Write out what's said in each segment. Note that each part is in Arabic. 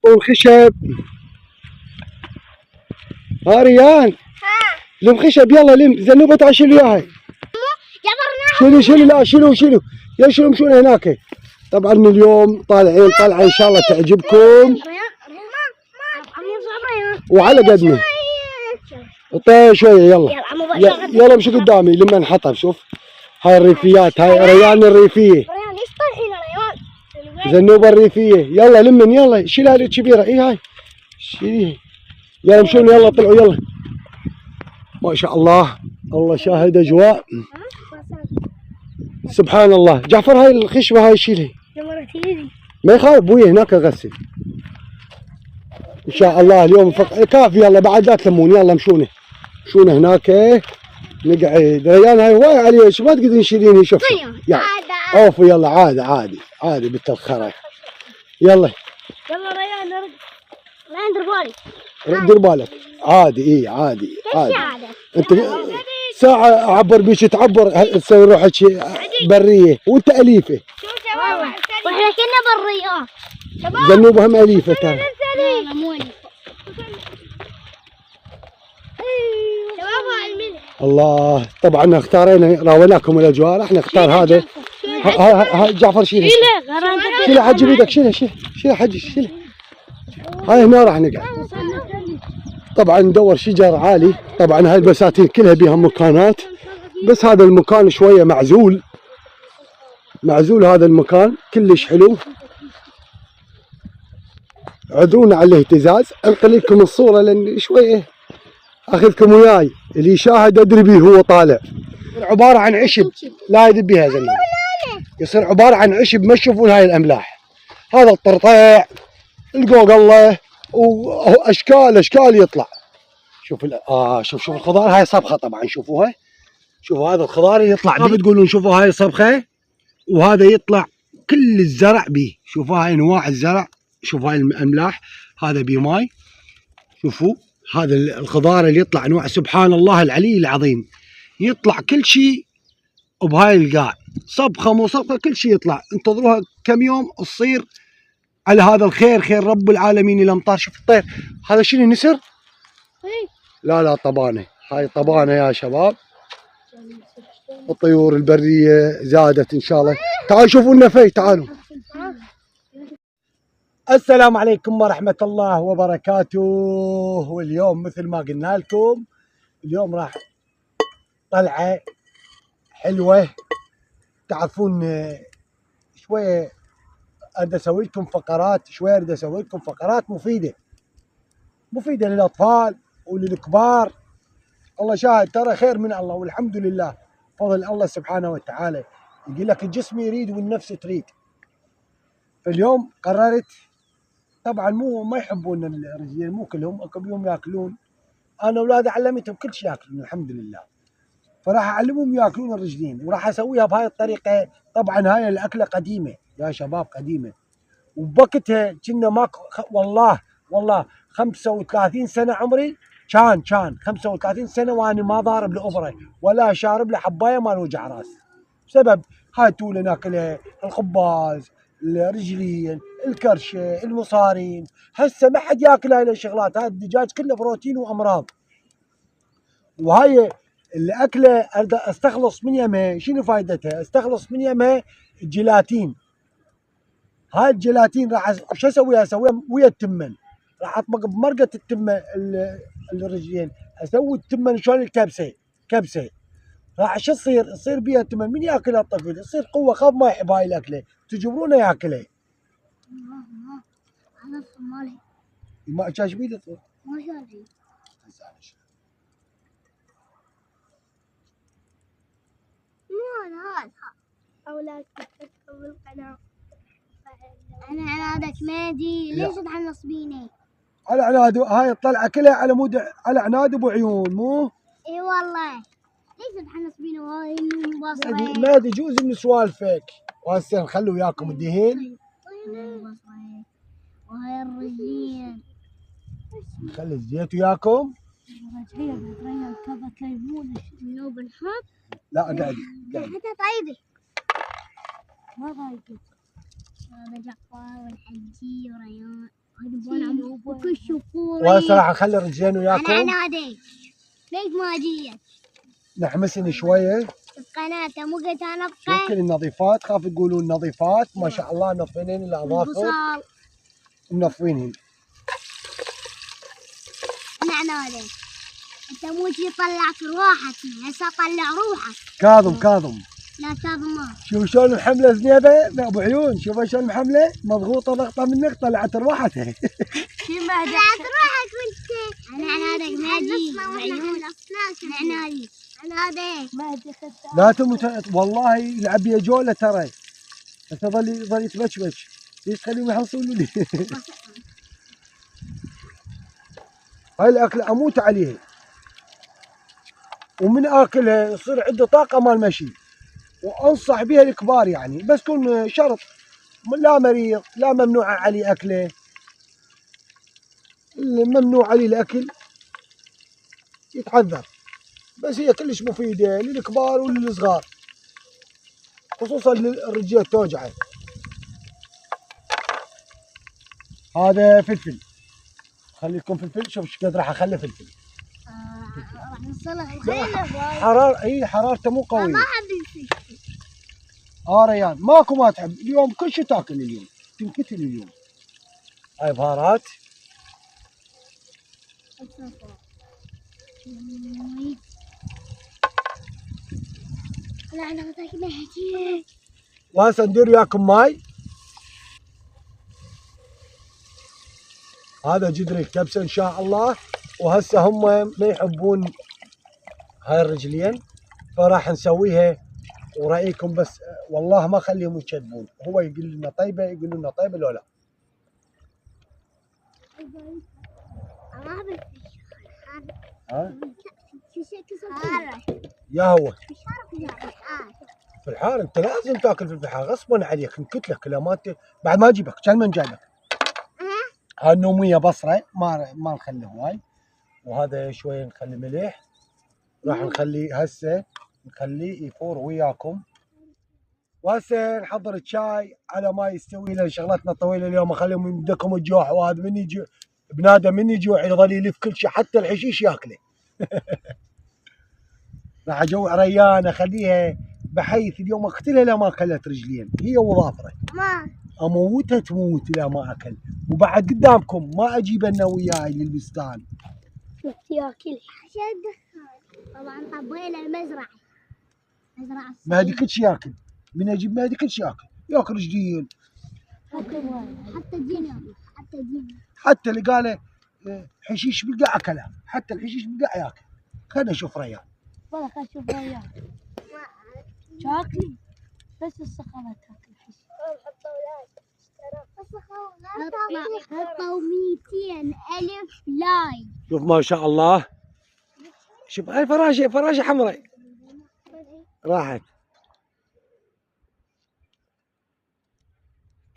والخشب. ها ريان لم خشب، يلا لم زنوبة تعال شيلوا اياها. شيلوا لا شيلوا يا شيلوا مشون هناك. طبعا اليوم طالعين طلعه ان شاء الله تعجبكم وعلى قدنا. طيب شويه يلا امشي قدامي لما نحطها. شوف هاي الريفيات، هاي ريان الريفيه، ريان ليش طالعين ريان؟ زنوبه الريفيه. يلا لمن يلا شيلها الكبيره. اي هاي شيليها. يلا مشون يلا طلعوا يلا. ما شاء الله الله شاهد اجواء سبحان الله. جعفر هاي الخشبه هاي شيلها. ما يخالف بويه هناك اغسل ان شاء الله. اليوم كافي. يلا بعد لا تلمون. يلا مشونه هناك نقعد. ريان هاي هواي عليه ما تقدرين تشيليني. شوف يلا اوف. يلا عادي بنت الخرا. يلا ريان ريان دير بالك. عادي عادي. انت ساعة اعبر بيش تعبر تسوي روحك برية وانت اليفة. واحنا كنا برية. زنوبة هم اليفة ترى. لا مو الله. طبعا اختارينا راوناكم الاجواء. راح نختار هذا. جعفر شيله حجي بيدك. شيله حجي شيله. هاي هنا راح نقعد. طبعا ندور شجر عالي. طبعا هاي البساتين كلها بيها مكانات، بس هذا المكان شويه معزول هذا المكان كلش حلو. عذرونا على الاهتزاز. انقل لكم الصوره لان شويه اخذكم وياي. اللي يشاهد ادري بيه هو طالع. عباره عن عشب لا يذب بها زلمه. يصير عباره عن عشب. ما تشوفون هاي الاملاح. هذا الطرطيع القوقله واشكال يطلع. شوف شوف الخضار. هاي صبخه طبعا. شوفوها. شوفوا هذا الخضار يطلع. ما بتقولون شوفوا هاي صبخه وهذا يطلع كل الزرع بيه. شوفوا هاي انواع الزرع. شوفوا هاي الاملاح. هذا بيه ماي. شوفوا هذا الخضار اللي يطلع انواع. سبحان الله العلي العظيم. يطلع كل شيء بهاي القاع. صبخه مو صبخه كل شيء يطلع. انتظروها كم يوم تصير على هذا الخير. خير رب العالمين. الامطار. شوف الطير هذا شنو نسر؟ لا طبانه. هاي طبانه يا شباب. الطيور البريه زادت ان شاء الله. تعالوا شوفوا النفي. تعالوا. السلام عليكم ورحمه الله وبركاته. واليوم مثل ما قلنا لكم اليوم راح طلعه حلوه. تعرفون شويه اريد اسوي لكم فقرات. مفيده للاطفال وللكبار. الله شاهد ترى خير من الله والحمد لله. فضل الله سبحانه وتعالى. يقول لك الجسم يريد والنفس تريد. فاليوم قررت. طبعا ما يحبون الرجلين مو كلهم. اكو بيهم ياكلون. انا اولادي علمتهم كل شيء ياكلون الحمد لله. فراح اعلمهم ياكلون الرجلين وراح اسويها بهاي الطريقه. طبعا هاي الاكله قديمه يا شباب قديمه. وبوقتها كنا ماكو والله 35 سنه عمري. كان 35 سنه وانا ما ضارب الابره ولا شارب له حبايه مال وجع راس. بسبب هاي التوله ناكلها. الخباز الرجلين الكرشه المصارين. هسه ما حد ياكل هاي الشغلات. هاي الدجاج كله بروتين وامراض. وهاي الاكله اريد استخلص من يمها. شنو فائدتها؟ استخلص من يمها الجيلاتين. هاي الجيلاتين راح شو اسويها؟ اسويها ويا التمن. راح اطبق بمرقه التمن الرجلين. اسوي التمن شلون كبسه. راح شو تصير بيها التمن. من ياكلها الطفل يصير قوه. خاف ما يحب هاي الاكله تجبرونه ياكلها. هذا مالي ما شاش بيده ما شاف. هذا أولاد تكتب بالقناة. أنا عنادك مادي. ليش تحنص بيني؟ على عناده. هاي الطلعه كلها على عناد ابو عيون مو؟ اي والله. ليش تحنص بيني وهاي بصري؟ ما يجوز من سوالفك. وهسه نخلي وياكم الدهين. وهاي الرجلين نخلي الزيت وياكم. تريا كذا كيفون لو بنحط. لا قاعد حتى طيبه ما ضايقت. هذا جعفر والحجي وريان. وكل شفوري. وهسه راح نخلي الرجلين وياكم. انا ناديت ليش ما جيت؟ نحمسن شويه. القناة مو قلت انا شوف كل النظيفات، خاف تقولون نظيفات، ما شاء الله نظفينين الاظافر منظفينهن. انا ناديت انت مو شي طلعت روحك، هسه طلع روحك. كاظم لا كاظم. شوف شلون الحمله زنيبه ابو عيون، شوف شلون الحمله مضغوطه ضغطه منك طلعت روحتها. طلعت روحك وانت. انا ناديت مهدي بعيون. انا ناديت مهدي. لا تموت والله، يلعب بيا جوله ترى. انت ظل يتبشبش، ليش تخليهم يحصلوا لي؟ هاي الاكله اموت عليها، ومن اكلها يصير عنده طاقه مال مشي، وانصح بها الكبار يعني، بس كون شرط لا مريض لا ممنوع عليه اكله، الممنوع عليه الاكل يتعذر، بس هي كلش مفيده للكبار وللصغار، خصوصا للرجال توجعه. هذا فلفل، خليكم فلفل. شوف ايش قد راح اخلي فلفل. راح نوصلها حرارته مو قويه. ما احب الفلفل. ريان ماكو ما تحب، اليوم كل شيء تاكل، اليوم تنقتل اليوم. هاي بهارات. وهسه ندير وياكم ماي. هذا جدري الكبسه ان شاء الله، وهسه هم ما يحبون هاي الرجلين، فراح نسويها ورايكم، بس والله ما خليهم يكذبون، هو يقول لنا طيبه، يقول لنا طيبه لو لا. ها؟ يا هو في الحار انت لازم تاكل في الحار غصبا عليك، نكتلك لا ما بعد ما اجيبك كان من جايبك. هاي النوميه بصره ما نخلي هواي، وهذا شويه نخلي ملح، راح نخلي هسه نخليه يفور وياكم. وهسه نحضر الشاي على ما يستوي لنا شغلتنا الطويله اليوم، اخليهم يمدكم الجوع، وهذا من يجي بنادم من يجوع يظل يلف كل شيء حتى الحشيش ياكله. راح اجوع ريان اخليها بحيث اليوم اقتلها لا ما اكلت رجلين هي وظافره، ما اموتها تموت لا ما اكل، وبعد قدامكم ما اجيب انا وياي للبستان ياكل عشان دخان. طبعا طبينا المزرعه، مزرعه مهدي كل شيء ياكل، من اجيب مهدي كل شيء ياكل رجلين، حتى الدين حتى اللي قاله حشيش بالقاع اكلها، حتى الحشيش بالقاع ياكل. خلينا نشوف ريان. والله خلينا نشوف ريان شاكلي، بس الصخرة تاكل حشيش. حطوا 200,000 لايك. شوف ما شاء الله، شوف هاي فراشه حمراء راحت،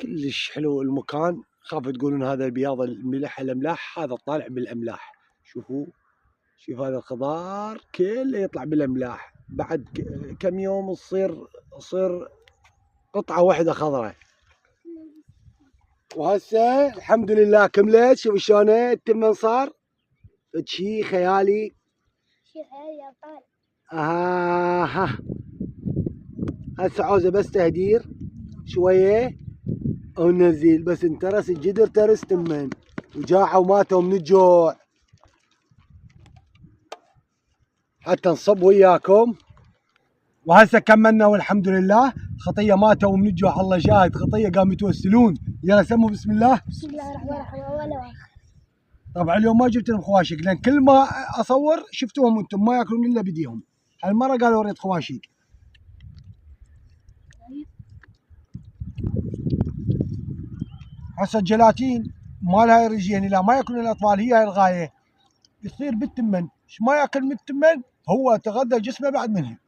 كلش حلو المكان. خاف تقولون هذا البياض الملح الاملاح، هذا طالع بالاملاح. شوفوا شوف هذا الخضار كله يطلع بالاملاح، بعد كم يوم تصير قطعه واحده خضراء. وهسه الحمد لله كملت. شوف شلون التمن صار شيء خيالي. شيء خيالي يا طارق. ها هسه عوزه بس تهدير شويه وننزل، بس انترس الجدر ترس تمن وجاعوا وماتوا من الجوع، حتى نصب وياكم. وهسه كملنا والحمد لله. خطيه ماتوا من الجوع، الله شاهد، خطيه قاموا يتوسلون. يلا سموا بسم الله. بسم الله الرحمن الرحيم. طبعا اليوم ما جبت لهم خواشيق، لان كل ما اصور شفتوهم انتم ما ياكلون الا بديهم. هالمره قالوا اريد خواشيق. هسه الجلاتين مال هاي الرجين لا ما ياكلون الاطفال، هي هاي الغايه، يصير بالتمن، ايش ما ياكل من التمن هو تغذى جسمه بعد منها.